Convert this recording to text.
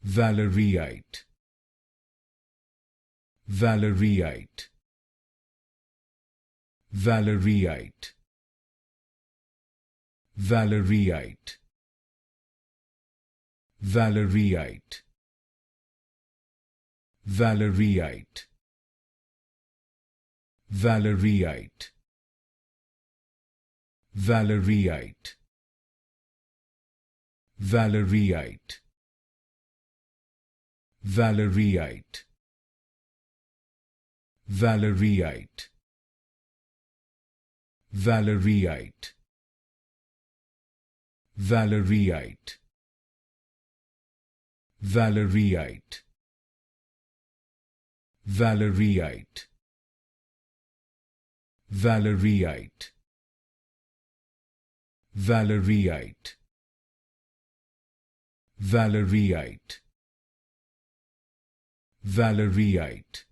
Valleriite, Valleriite, Valleriite, Valleriite, Valleriite, Valleriite, Valleriite, Valleriite, Valleriite, Valleriite, Valleriite, Valleriite, Valleriite, Valleriite, Valleriite, Valleriite, Valleriite, Valleriite, Valleriite,